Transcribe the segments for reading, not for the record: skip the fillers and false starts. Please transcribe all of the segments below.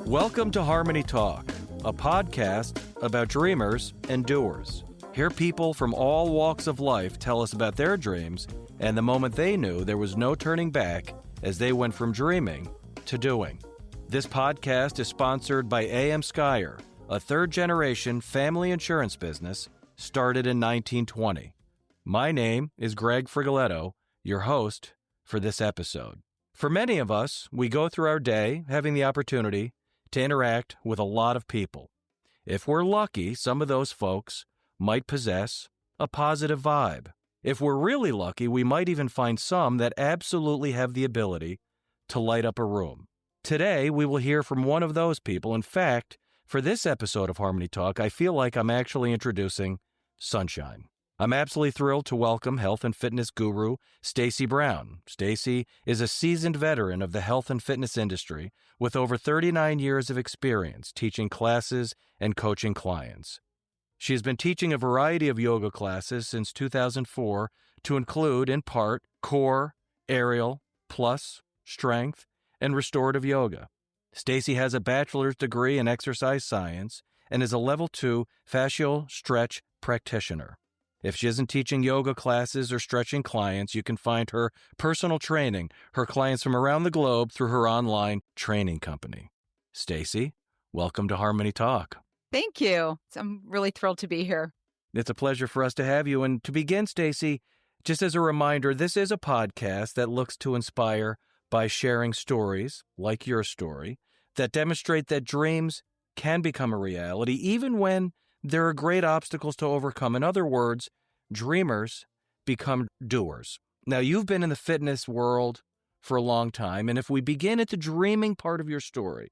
Welcome to HarmonyTALK, a podcast about dreamers and doers. Hear people from all walks of life tell us about their dreams and the moment they knew there was no turning back as they went from dreaming to doing. This podcast is sponsored by AM Skyer, a third-generation family insurance business started in 1920. My name is Greg Frigoletto, your host for this episode. For many of us, we go through our day having the opportunity to interact with a lot of people. If we're lucky, some of those folks might possess a positive vibe. If we're really lucky, we might even find some that absolutely have the ability to light up a room. Today, we will hear from one of those people. In fact, for this episode of HarmonyTALK, I feel like I'm actually introducing sunshine. I'm absolutely thrilled to welcome health and fitness guru Stacy Brown. Stacy is a seasoned veteran of the health and fitness industry with over 39 years of experience teaching classes and coaching clients. She has been teaching a variety of yoga classes since 2004 to include, in part, core, aerial, plus, strength, and restorative yoga. Stacy has a bachelor's degree in exercise science and is a level 2 fascial stretch practitioner. If she isn't teaching yoga classes or stretching clients, you can find her personal training, her clients from around the globe through her online training company. Stacy, welcome to HarmonyTALK. Thank you. I'm really thrilled to be here. It's a pleasure for us to have you. And to begin, Stacy, just as a reminder, this is a podcast that looks to inspire by sharing stories, like your story, that demonstrate that dreams can become a reality, even when there are great obstacles to overcome. In other words, dreamers become doers. Now, you've been in the fitness world for a long time, and if we begin at the dreaming part of your story,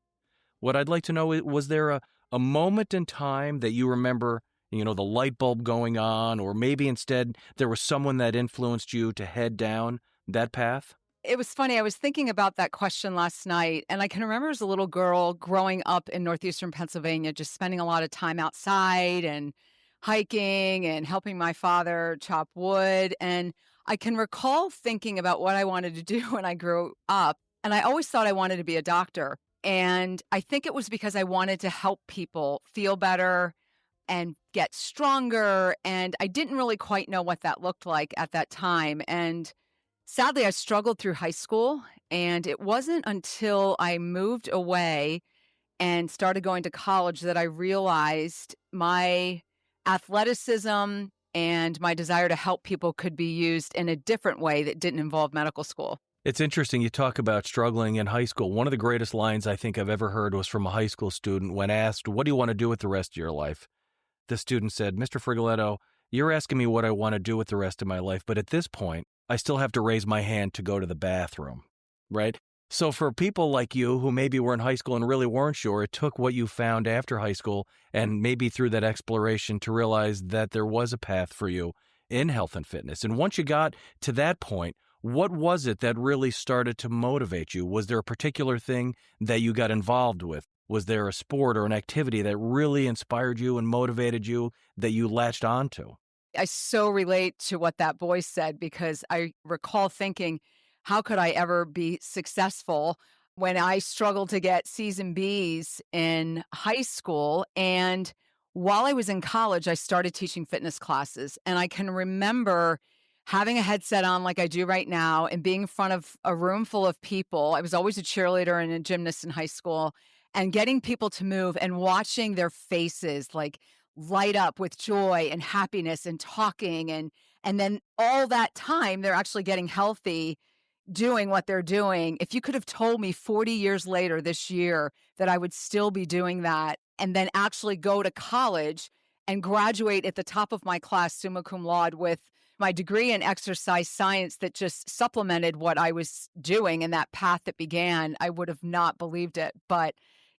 what I'd like to know is, was there a moment in time that you remember, the light bulb going on, or maybe instead there was someone that influenced you to head down that path? It was funny. I was thinking about that question last night, and I can remember as a little girl growing up in northeastern Pennsylvania, just spending a lot of time outside and hiking and helping my father chop wood. And I can recall thinking about what I wanted to do when I grew up. And I always thought I wanted to be a doctor. And I think it was because I wanted to help people feel better and get stronger. And I didn't really quite know what that looked like at that time. And sadly, I struggled through high school, and it wasn't until I moved away and started going to college that I realized my athleticism and my desire to help people could be used in a different way that didn't involve medical school. It's interesting you talk about struggling in high school. One of the greatest lines I think I've ever heard was from a high school student when asked, "What do you want to do with the rest of your life?" The student said, "Mr. Frigoletto, you're asking me what I want to do with the rest of my life, but at this point, I still have to raise my hand to go to the bathroom," right? So for people like you who maybe were in high school and really weren't sure, it took what you found after high school and maybe through that exploration to realize that there was a path for you in health and fitness. And once you got to that point, what was it that really started to motivate you? Was there a particular thing that you got involved with? Was there a sport or an activity that really inspired you and motivated you that you latched onto? I so relate to what that boy said, because I recall thinking, how could I ever be successful when I struggled to get C's and B's in high school? And while I was in college, I started teaching fitness classes. And I can remember having a headset on like I do right now and being in front of a room full of people. I was always a cheerleader and a gymnast in high school, and getting people to move and watching their faces like light up with joy and happiness and talking. And then all that time, they're actually getting healthy, doing what they're doing. If you could have told me 40 years later this year that I would still be doing that and then actually go to college and graduate at the top of my class, summa cum laude, with my degree in exercise science that just supplemented what I was doing and that path that began, I would have not believed it. But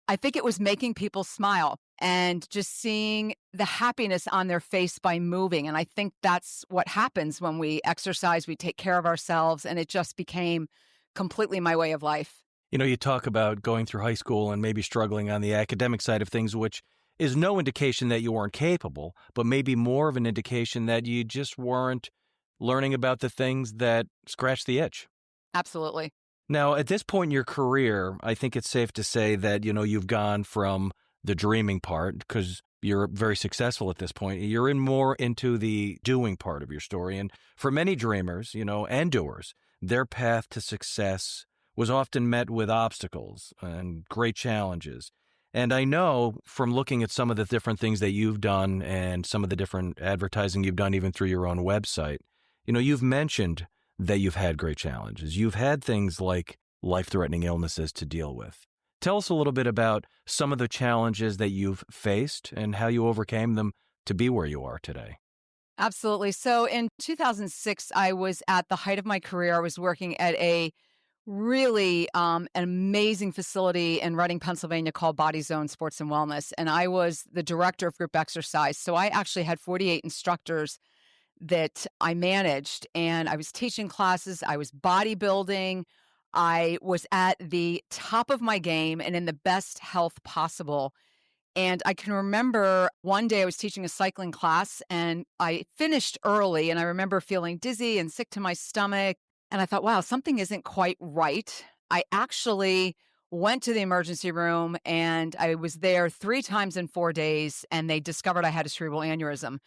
I think it was making people smile and just seeing the happiness on their face by moving. And I think that's what happens when we exercise, we take care of ourselves, and it just became completely my way of life. You talk about going through high school and maybe struggling on the academic side of things, which is no indication that you weren't capable, but maybe more of an indication that you just weren't learning about the things that scratch the itch. Absolutely. Now, at this point in your career, I think it's safe to say that, you've gone from the dreaming part, because you're very successful at this point. You're more into the doing part of your story. And for many dreamers, and doers, their path to success was often met with obstacles and great challenges. And I know from looking at some of the different things that you've done and some of the different advertising you've done, even through your own website, you've mentioned that you've had great challenges. You've had things like life-threatening illnesses to deal with. Tell us a little bit about some of the challenges that you've faced and how you overcame them to be where you are today. Absolutely. So in 2006, I was at the height of my career. I was working at a really an amazing facility in Reading, Pennsylvania called Body Zone Sports and Wellness. And I was the director of group exercise. So I actually had 48 instructors that I managed, and I was teaching classes, I was bodybuilding, I was at the top of my game and in the best health possible. And I can remember one day I was teaching a cycling class and I finished early, and I remember feeling dizzy and sick to my stomach. And I thought, wow, something isn't quite right. I actually went to the emergency room and I was there 3 times in 4 days, and they discovered I had a cerebral aneurysm.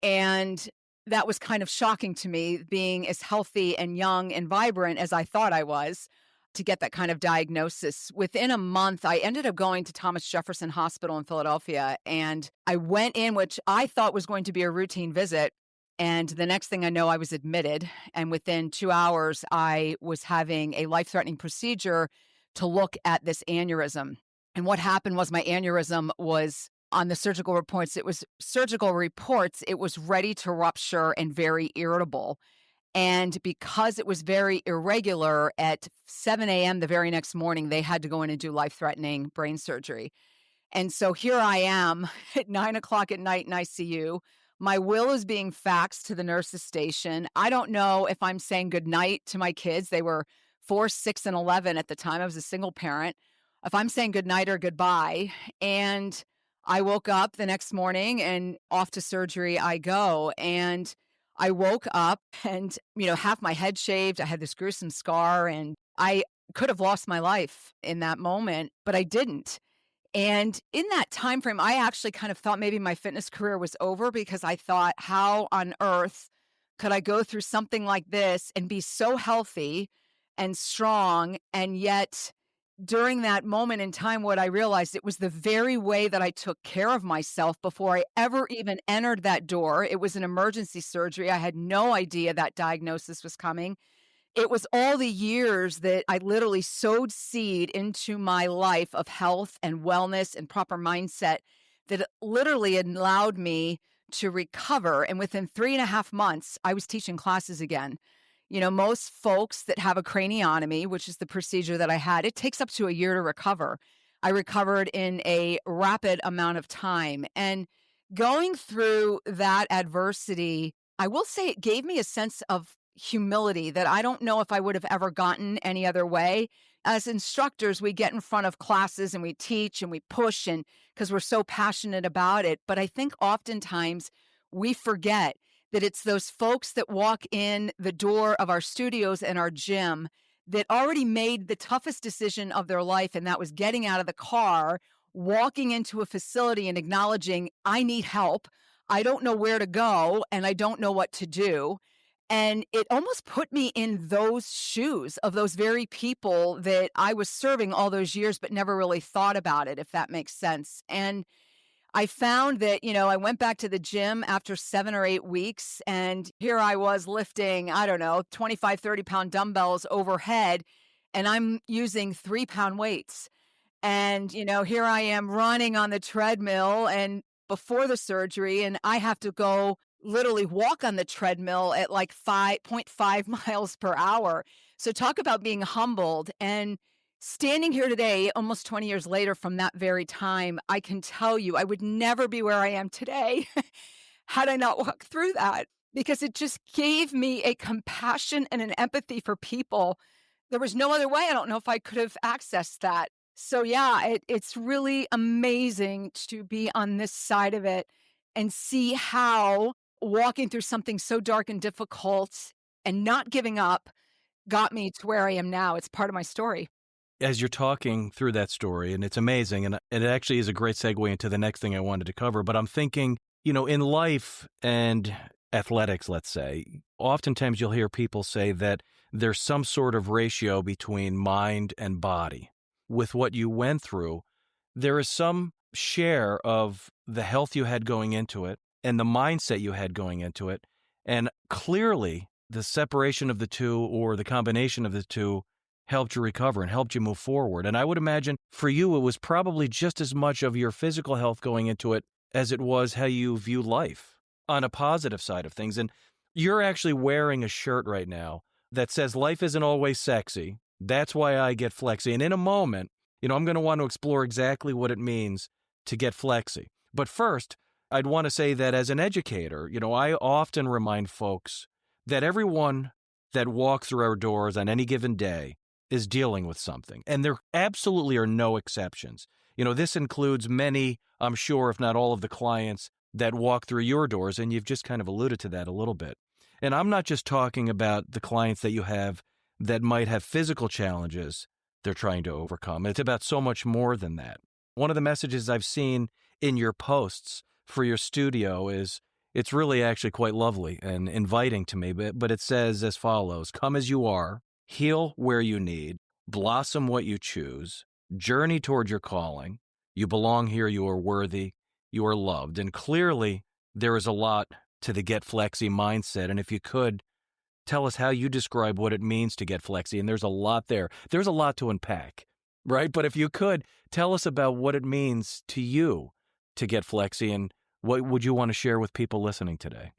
And that was kind of shocking to me, being as healthy and young and vibrant as I thought I was, to get that kind of diagnosis. Within a month, I ended up going to Thomas Jefferson Hospital in Philadelphia, and I went in, which I thought was going to be a routine visit. And the next thing I know, I was admitted. And within 2 hours, I was having a life-threatening procedure to look at this aneurysm. And what happened was my aneurysm was on the surgical reports, it was ready to rupture and very irritable. And because it was very irregular, at 7 a.m. the very next morning, they had to go in and do life-threatening brain surgery. And so here I am at 9 o'clock at night in ICU. My will is being faxed to the nurse's station. I don't know if I'm saying goodnight to my kids. They were 4, 6, and 11 at the time. I was a single parent. If I'm saying goodnight or goodbye. And I woke up the next morning and off to surgery I go. And I woke up and, half my head shaved. I had this gruesome scar, and I could have lost my life in that moment, but I didn't. And in that time frame, I actually kind of thought maybe my fitness career was over, because I thought, how on earth could I go through something like this and be so healthy and strong? And yet, during that moment in time, what I realized, it was the very way that I took care of myself before I ever even entered that door. It was an emergency surgery. I had no idea that diagnosis was coming. It was all the years that I literally sowed seed into my life of health and wellness and proper mindset that literally allowed me to recover. And within 3.5 months, I was teaching classes again. Most folks that have a craniotomy, which is the procedure that I had, it takes up to a year to recover. I recovered in a rapid amount of time. And going through that adversity, I will say it gave me a sense of humility that I don't know if I would have ever gotten any other way. As instructors, we get in front of classes and we teach and we push, and because we're so passionate about it. But I think oftentimes we forget that it's those folks that walk in the door of our studios and our gym that already made the toughest decision of their life, and that was getting out of the car, walking into a facility and acknowledging, I need help. I don't know where to go and I don't know what to do. And it almost put me in those shoes of those very people that I was serving all those years, but never really thought about it, if that makes sense. And I found that, I went back to the gym after 7 or 8 weeks, and here I was lifting, I don't know, 25, 30-pound dumbbells overhead, and I'm using 3-pound weights. And, here I am running on the treadmill and before the surgery, and I have to go literally walk on the treadmill at like 5.5 miles per hour. So talk about being humbled. And standing here today, almost 20 years later from that very time, I can tell you I would never be where I am today had I not walked through that, because it just gave me a compassion and an empathy for people. There was no other way. I don't know if I could have accessed that. So yeah, it's really amazing to be on this side of it and see how walking through something so dark and difficult and not giving up got me to where I am now. It's part of my story. As you're talking through that story, and it's amazing, and it actually is a great segue into the next thing I wanted to cover, but I'm thinking, in life and athletics, let's say, oftentimes you'll hear people say that there's some sort of ratio between mind and body. With what you went through, there is some share of the health you had going into it and the mindset you had going into it. And clearly, the separation of the two or the combination of the two helped you recover and helped you move forward. And I would imagine for you, it was probably just as much of your physical health going into it as it was how you view life on a positive side of things. And you're actually wearing a shirt right now that says life isn't always sexy. That's why I get Flexy. And in a moment, I'm going to want to explore exactly what it means to get Flexy. But first, I'd want to say that as an educator, I often remind folks that everyone that walks through our doors on any given day is dealing with something. And there absolutely are no exceptions. This includes many, I'm sure, if not all of the clients that walk through your doors, and you've just kind of alluded to that a little bit. And I'm not just talking about the clients that you have that might have physical challenges they're trying to overcome. It's about so much more than that. One of the messages I've seen in your posts for your studio is, it's really actually quite lovely and inviting to me, but it says as follows: come as you are, heal where you need, blossom what you choose, journey toward your calling. You belong here, you are worthy, you are loved. And clearly, there is a lot to the Get Flexy mindset. And if you could, tell us how you describe what it means to get Flexy. And there's a lot there. There's a lot to unpack, right? But if you could, tell us about what it means to you to get Flexy, and what would you want to share with people listening today?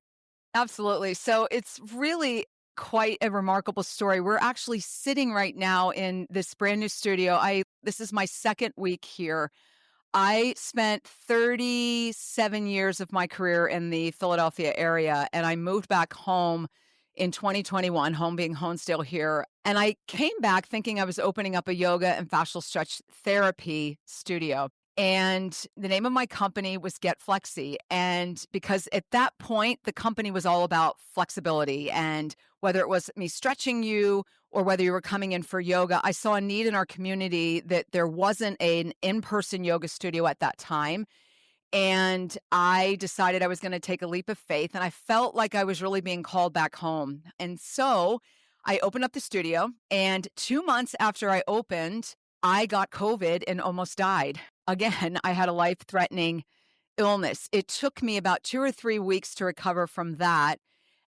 Absolutely. So it's really quite a remarkable story. We're actually sitting right now in this brand new studio. This is my second week here. I spent 37 years of my career in the Philadelphia area, and I moved back home in 2021, home being Honesdale here. And I came back thinking I was opening up a yoga and fascial stretch therapy studio. And the name of my company was Get Flexy. And because at that point, the company was all about flexibility. And whether it was me stretching you or whether you were coming in for yoga, I saw a need in our community that there wasn't an in-person yoga studio at that time. And I decided I was going to take a leap of faith. And I felt like I was really being called back home. And so I opened up the studio. And 2 months after I opened, I got COVID and almost died. Again, I had a life-threatening illness. It took me about 2 or 3 weeks to recover from that.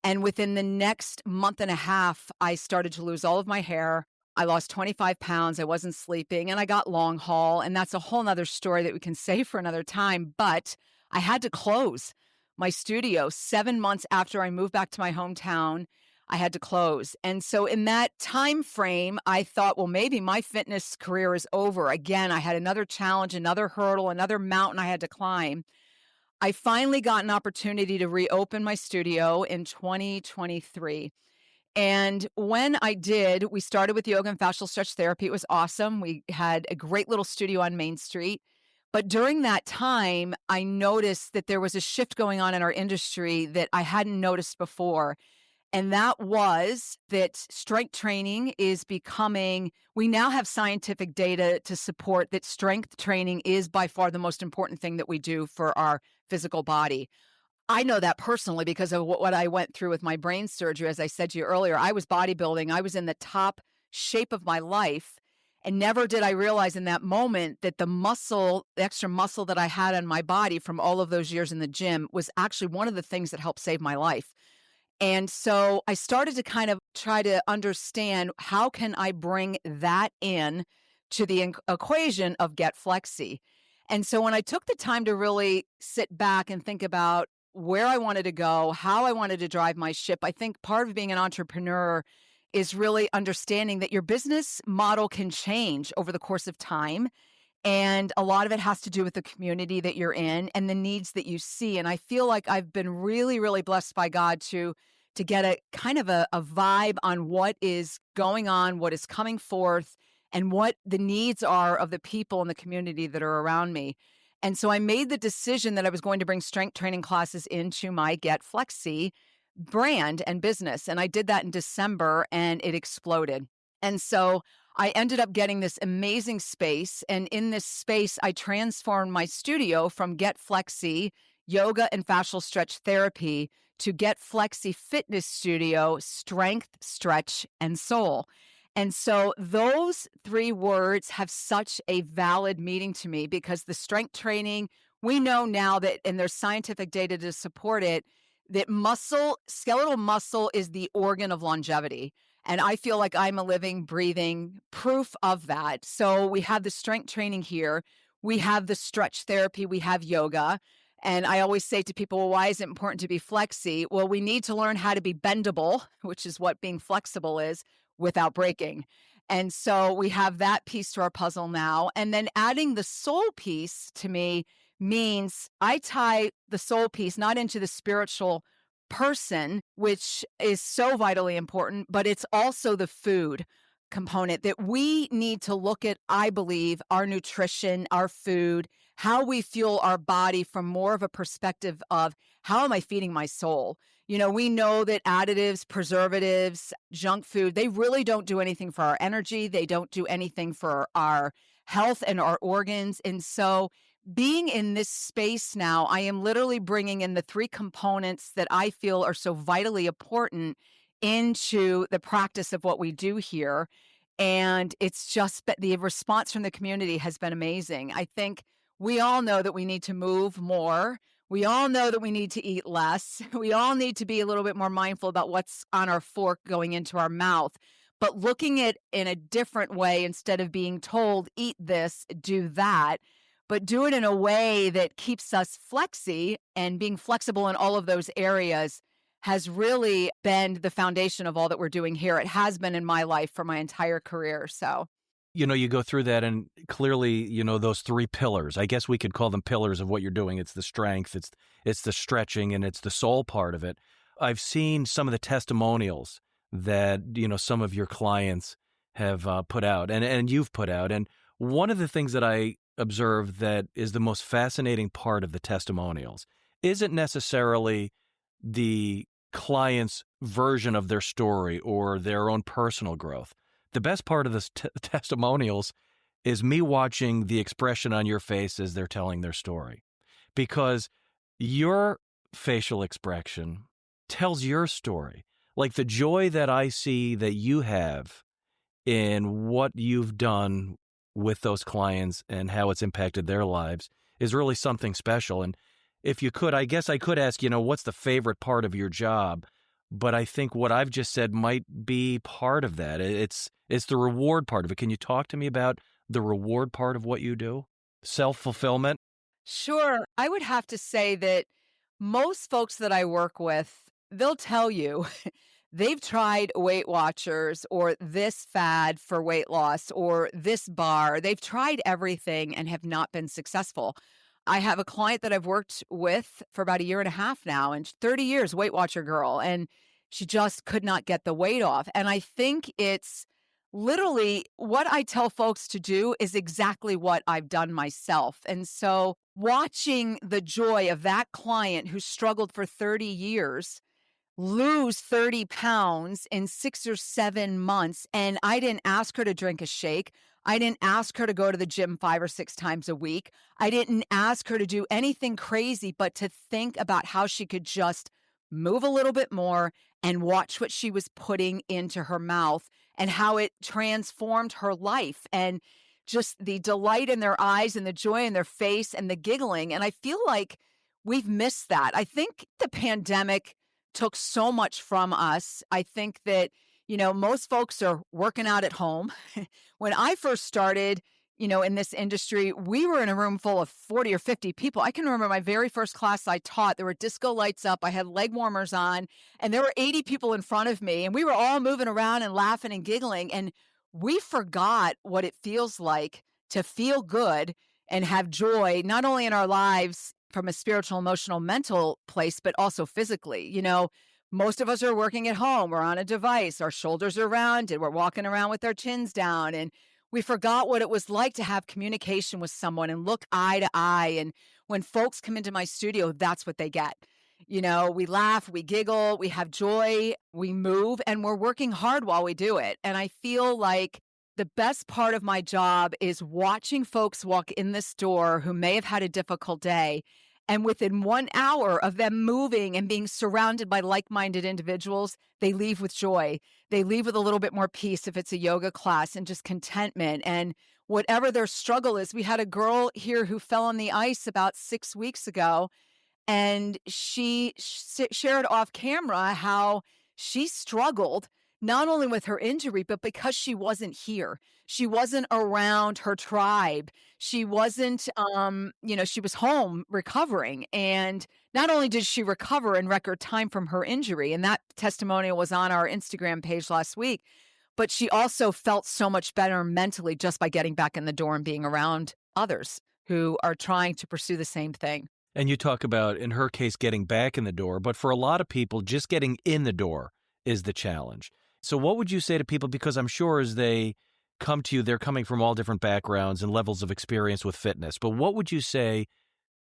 And within the next month and a half, I started to lose all of my hair. I lost 25 pounds. I wasn't sleeping, and I got long haul. And that's a whole nother story that we can save for another time. But I had to close my studio 7 months after I moved back to my hometown. I had to close. And so in that time frame, I thought, well, maybe my fitness career is over. Again, I had another challenge, another hurdle, another mountain I had to climb. I finally got an opportunity to reopen my studio in 2023. And when I did, we started with yoga and fascial stretch therapy. It was awesome. We had a great little studio on Main Street. But during that time, I noticed that there was a shift going on in our industry that I hadn't noticed before. And that was that strength training is becoming, we now have scientific data to support that strength training is by far the most important thing that we do for our physical body. I know that personally because of what I went through with my brain surgery. As I said to you earlier, I was bodybuilding. I was in the top shape of my life. And never did I realize in that moment that the extra muscle that I had on my body from all of those years in the gym was actually one of the things that helped save my life. And so I started to kind of try to understand, how can I bring that in to the equation of Get Flexy? And so when I took the time to really sit back and think about where I wanted to go, how I wanted to drive my ship, I think part of being an entrepreneur is really understanding that your business model can change over the course of time. And a lot of it has to do with the community that you're in and the needs that you see. And I feel like I've been really, really blessed by God to get a kind of a vibe on what is going on, what is coming forth, and what the needs are of the people in the community that are around me. And so I made the decision that I was going to bring strength training classes into my Get Flexy brand and business. And I did that in December and it exploded. And so I ended up getting this amazing space. And in this space, I transformed my studio from Get Flexy, yoga and fascial stretch therapy, to Get Flexy Fitness Studio, strength, stretch, and soul. And so those three words have such a valid meaning to me because the strength training, we know now that, and there's scientific data to support it, that skeletal muscle is the organ of longevity. And I feel like I'm a living, breathing proof of that. So we have the strength training here. We have the stretch therapy. We have yoga. And I always say to people, well, why is it important to be flexy? Well, we need to learn how to be bendable, which is what being flexible is, without breaking. And so we have that piece to our puzzle now. And then adding the soul piece to me means I tie the soul piece not into the spiritual person, which is so vitally important, but it's also the food component that we need to look at, I believe, our nutrition, our food, how we fuel our body from more of a perspective of how am I feeding my soul? You know, we know that additives, preservatives, junk food, they really don't do anything for our energy. They don't do anything for our health and our organs. And so being in this space now, I am literally bringing in the three components that I feel are so vitally important into the practice of what we do here. And it's just the response from the community has been amazing. I think we all know that we need to move more. We all know that we need to eat less. We all need to be a little bit more mindful about what's on our fork going into our mouth. But looking at it in a different way instead of being told, eat this, do that, but do it in a way that keeps us flexy, and being flexible in all of those areas has really been the foundation of all that we're doing here. It has been in my life for my entire career. So, You go through that and clearly, those three pillars. I guess we could call them pillars of what you're doing. It's the strength, it's the stretching, and it's the soul part of it. I've seen some of the testimonials that, some of your clients have put out and you've put out. And one of the things that I observed that is the most fascinating part of the testimonials isn't necessarily the client's version of their story or their own personal growth. The best part of this testimonials is me watching the expression on your face as they're telling their story, because your facial expression tells your story. Like the joy that I see that you have in what you've done with those clients and how it's impacted their lives is really something special. And if you could, I guess I could ask, what's the favorite part of your job? But I think what I've just said might be part of that. It's the reward part of it. Can you talk to me about the reward part of what you do? Self-fulfillment? sure, I would have to say that most folks that I work with, they'll tell you they've tried Weight Watchers or this fad for weight loss or this bar. They've tried everything and have not been successful. I have a client that I've worked with for about a year and a half now, and 30 years, Weight Watcher girl, and she just could not get the weight off. And I think it's literally what I tell folks to do is exactly what I've done myself. And so watching the joy of that client who struggled for 30 years lose 30 pounds in 6 or 7 months. And I didn't ask her to drink a shake. I didn't ask her to go to the gym 5 or 6 times a week. I didn't ask her to do anything crazy, but to think about how she could just move a little bit more and watch what she was putting into her mouth and how it transformed her life, and just the delight in their eyes and the joy in their face and the giggling. And I feel like we've missed that. I think the pandemic took so much from us. I think that, most folks are working out at home. When I first started, in this industry, we were in a room full of 40 or 50 people. I can remember my very first class I taught, there were disco lights up, I had leg warmers on, and there were 80 people in front of me, and we were all moving around and laughing and giggling. And we forgot what it feels like to feel good and have joy, not only in our lives from a spiritual, emotional, mental place, but also physically. Most of us are working at home. We're on a device. Our shoulders are rounded. We're walking around with our chins down. And we forgot what it was like to have communication with someone and look eye to eye. And when folks come into my studio, that's what they get. We laugh, we giggle, we have joy, we move, and we're working hard while we do it. And I feel like the best part of my job is watching folks walk in this door who may have had a difficult day. And within 1 hour of them moving and being surrounded by like minded individuals, they leave with joy. They leave with a little bit more peace if it's a yoga class and just contentment. And whatever their struggle is, we had a girl here who fell on the ice about 6 weeks ago, and she shared off camera how she struggled not only with her injury, but because she wasn't here. She wasn't around her tribe. She wasn't, she was home recovering. And not only did she recover in record time from her injury, and that testimonial was on our Instagram page last week, but she also felt so much better mentally just by getting back in the door and being around others who are trying to pursue the same thing. And you talk about, in her case, getting back in the door, but for a lot of people, just getting in the door is the challenge. So what would you say to people? Because I'm sure as they come to you, they're coming from all different backgrounds and levels of experience with fitness. But what would you say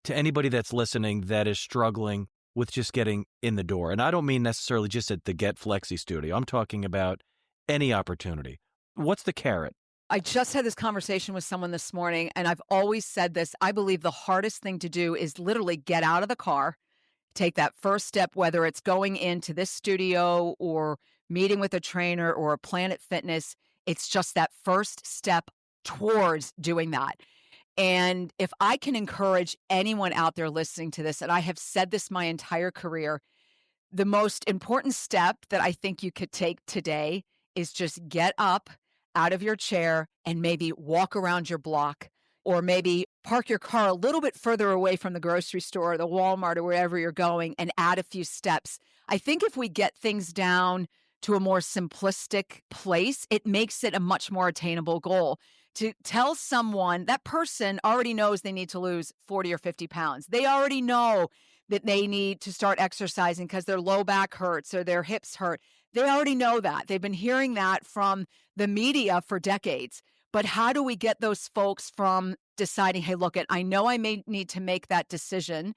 to anybody that's listening that is struggling with just getting in the door? And I don't mean necessarily just at the Get Flexy studio. I'm talking about any opportunity. What's the carrot? I just had this conversation with someone this morning, and I've always said this. I believe the hardest thing to do is literally get out of the car, take that first step, whether it's going into this studio or meeting with a trainer or a Planet Fitness. It's just that first step towards doing that. And if I can encourage anyone out there listening to this, and I have said this my entire career, the most important step that I think you could take today is just get up out of your chair and maybe walk around your block, or maybe park your car a little bit further away from the grocery store or the Walmart or wherever you're going and add a few steps. I think if we get things down to a more simplistic place, it makes it a much more attainable goal. To tell someone, that person already knows they need to lose 40 or 50 pounds. They already know that they need to start exercising because their low back hurts or their hips hurt. They already know that. They've been hearing that from the media for decades. But how do we get those folks from deciding, hey, look, I know I may need to make that decision,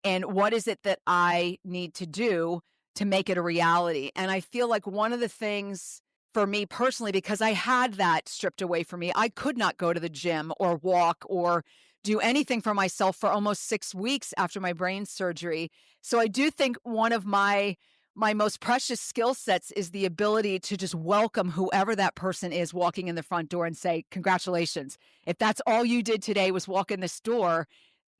and what is it that I need to do to make it a reality? And I feel like one of the things for me personally, because I had that stripped away from me, I could not go to the gym or walk or do anything for myself for almost 6 weeks after my brain surgery. So I do think one of my most precious skill sets is the ability to just welcome whoever that person is walking in the front door and say, congratulations. If that's all you did today was walk in this door,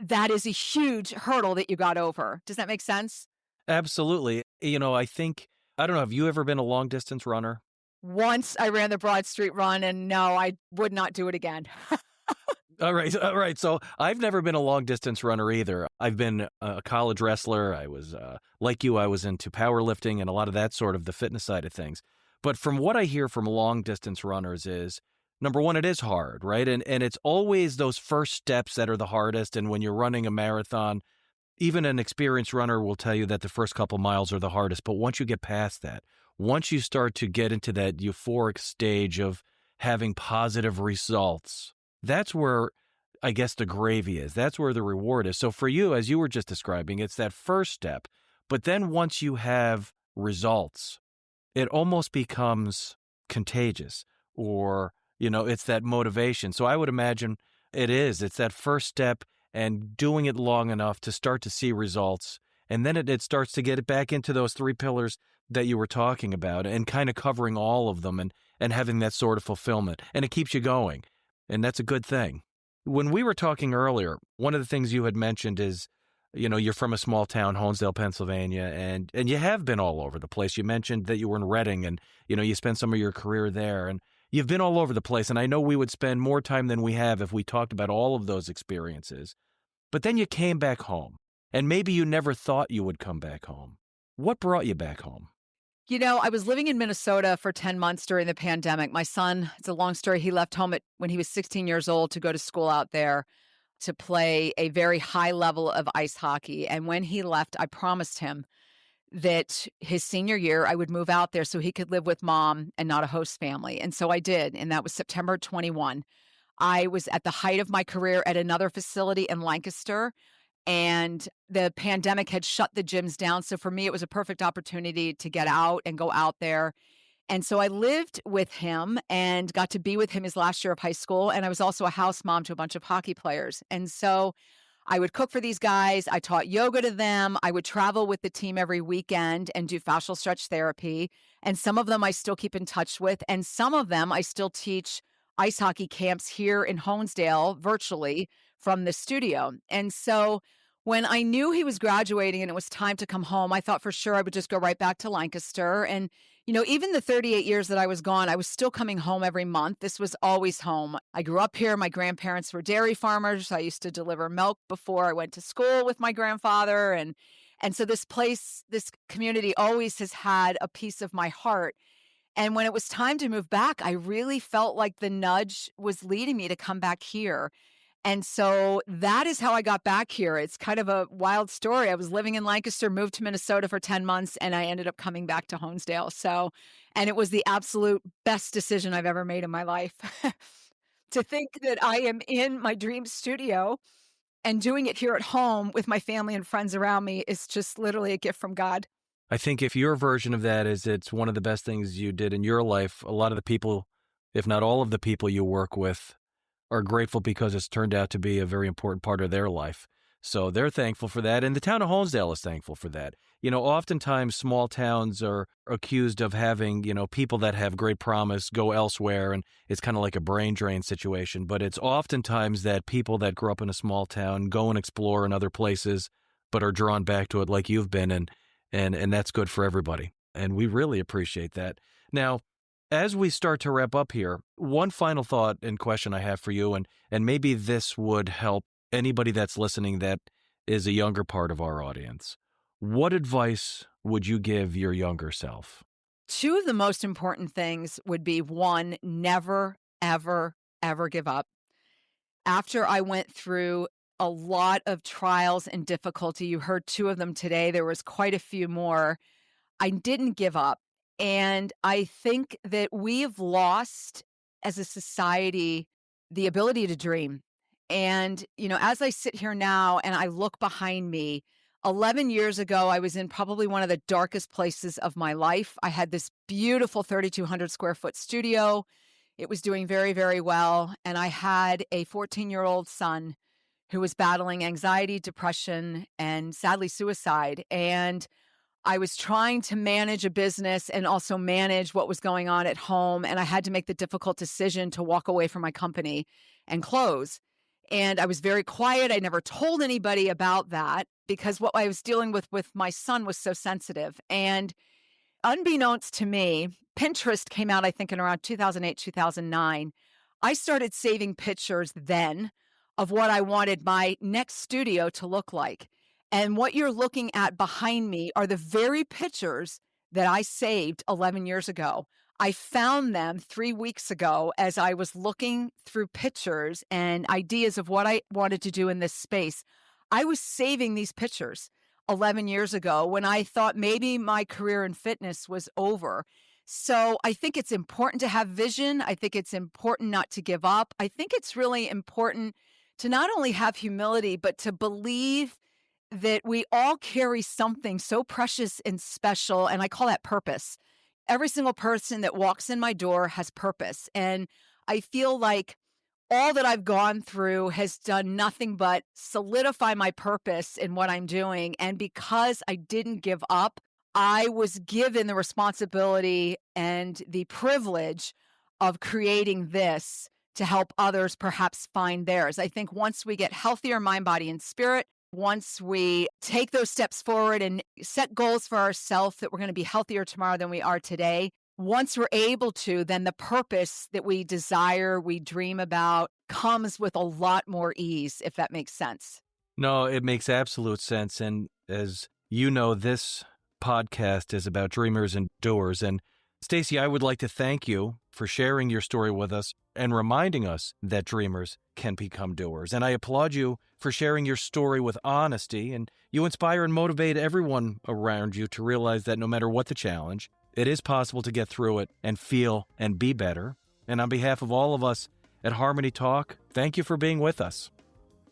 that is a huge hurdle that you got over. Does that make sense? Absolutely. I think, I don't know, have you ever been a long distance runner? Once I ran the Broad Street Run, and no, I would not do it again. All right. So I've never been a long distance runner either. I've been a college wrestler. I was, like you, I was into powerlifting and a lot of that sort of the fitness side of things. But from what I hear from long distance runners is, number one, it is hard, right? And it's always those first steps that are the hardest. And when you're running a marathon, even an experienced runner will tell you that the first couple miles are the hardest. But once you get past that, once you start to get into that euphoric stage of having positive results, that's where I guess the gravy is. That's where the reward is. So for you, as you were just describing, it's that first step. But then once you have results, it almost becomes contagious, or, it's that motivation. So I would imagine it's that first step and doing it long enough to start to see results. And then it starts to get it back into those 3 pillars that you were talking about and kind of covering all of them and having that sort of fulfillment. And it keeps you going. And that's a good thing. When we were talking earlier, one of the things you had mentioned is, you're from a small town, Honesdale, Pennsylvania, and you have been all over the place. You mentioned that you were in Reading and, you spent some of your career there, and you've been all over the place. And I know we would spend more time than we have if we talked about all of those experiences. But then you came back home, and maybe you never thought you would come back home. What brought you back home? I was living in Minnesota for 10 months during the pandemic. My son, it's a long story. He left home when he was 16 years old to go to school out there to play a very high level of ice hockey. And when he left, I promised him that his senior year, I would move out there so he could live with mom and not a host family. And so I did. And that was September 21. I was at the height of my career at another facility in Lancaster. and the pandemic had shut the gyms down. So for me, it was a perfect opportunity to get out and go out there. And so I lived with him and got to be with him his last year of high school. And I was also a house mom to a bunch of hockey players. And so I would cook for these guys. I taught yoga to them. I would travel with the team every weekend and do fascial stretch therapy. And some of them I still keep in touch with. And some of them I still teach ice hockey camps here in Honesdale virtually from the studio. And so when I knew he was graduating and it was time to come home, I thought for sure I would just go right back to Lancaster. And, even the 38 years that I was gone, I was still coming home every month. This was always home. I grew up here. My grandparents were dairy farmers. I used to deliver milk before I went to school with my grandfather. And so this place, this community always has had a piece of my heart. And when it was time to move back, I really felt like the nudge was leading me to come back here. And so that is how I got back here. It's kind of a wild story. I was living in Lancaster, moved to Minnesota for 10 months, and I ended up coming back to Honesdale. And it was the absolute best decision I've ever made in my life. To think that I am in my dream studio and doing it here at home with my family and friends around me is just literally a gift from God. I think if your version of that is it's one of the best things you did in your life, a lot of the people, if not all of the people you work with, are grateful because it's turned out to be a very important part of their life. So they're thankful for that. And the town of Honesdale is thankful for that. Oftentimes small towns are accused of having, people that have great promise go elsewhere. And it's kind of like a brain drain situation. But it's oftentimes that people that grew up in a small town go and explore in other places, but are drawn back to it like you've been. And that's good for everybody. And we really appreciate that. Now, as we start to wrap up here, one final thought and question I have for you, and maybe this would help anybody that's listening that is a younger part of our audience. What advice would you give your younger self? Two of the most important things would be, one, never, ever, ever give up. After I went through a lot of trials and difficulty, you heard two of them today, there was quite a few more, I didn't give up. And I think that we've lost as a society the ability to dream. And, as I sit here now and I look behind me, 11 years ago, I was in probably one of the darkest places of my life. I had this beautiful 3,200 square foot studio. It was doing very, very well. And I had a 14-year-old son who was battling anxiety, depression, and sadly suicide. And I was trying to manage a business and also manage what was going on at home. And I had to make the difficult decision to walk away from my company and close. And I was very quiet. I never told anybody about that because what I was dealing with my son was so sensitive. And unbeknownst to me, Pinterest came out, I think, in around 2008, 2009. I started saving pictures then of what I wanted my next studio to look like. And what you're looking at behind me are the very pictures that I saved 11 years ago. I found them 3 weeks ago as I was looking through pictures and ideas of what I wanted to do in this space. I was saving these pictures 11 years ago when I thought maybe my career in fitness was over. So I think it's important to have vision. I think it's important not to give up. I think it's really important to not only have humility, but to believe that we all carry something so precious and special, and I call that purpose. Every single person that walks in my door has purpose, and I feel like all that I've gone through has done nothing but solidify my purpose in what I'm doing, and because I didn't give up, I was given the responsibility and the privilege of creating this to help others perhaps find theirs. I think once we get healthier mind, body, and spirit, once we take those steps forward and set goals for ourselves that we're going to be healthier tomorrow than we are today, once we're able to, then the purpose that we desire, we dream about, comes with a lot more ease, if that makes sense. No, it makes absolute sense. And as you know, this podcast is about dreamers and doers. And Stacy, I would like to thank you for sharing your story with us and reminding us that dreamers can become doers. And I applaud you for sharing your story with honesty, and you inspire and motivate everyone around you to realize that no matter what the challenge, it is possible to get through it and feel and be better. And on behalf of all of us at HarmonyTALK, thank you for being with us.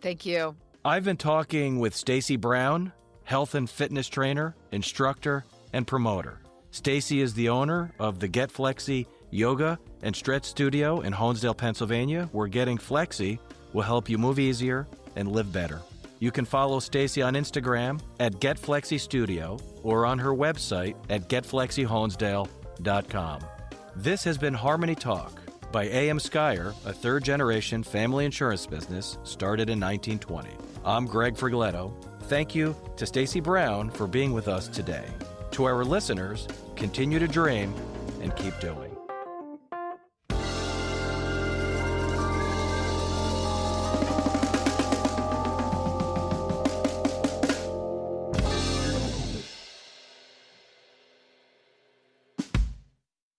Thank you. I've been talking with Stacy Brown, health and fitness trainer, instructor, and promoter. Stacy is the owner of the Get Flexy Yoga and Stretch Studio in Honesdale, Pennsylvania, where getting flexy will help you move easier and live better. You can follow Stacy on Instagram at GetFlexyStudio or on her website at getflexyhonesdale.com. This has been Harmony Talk by A.M. Skyer, a third-generation family insurance business started in 1920. I'm Greg Frigletto. Thank you to Stacy Brown for being with us today. To our listeners, continue to dream and keep doing.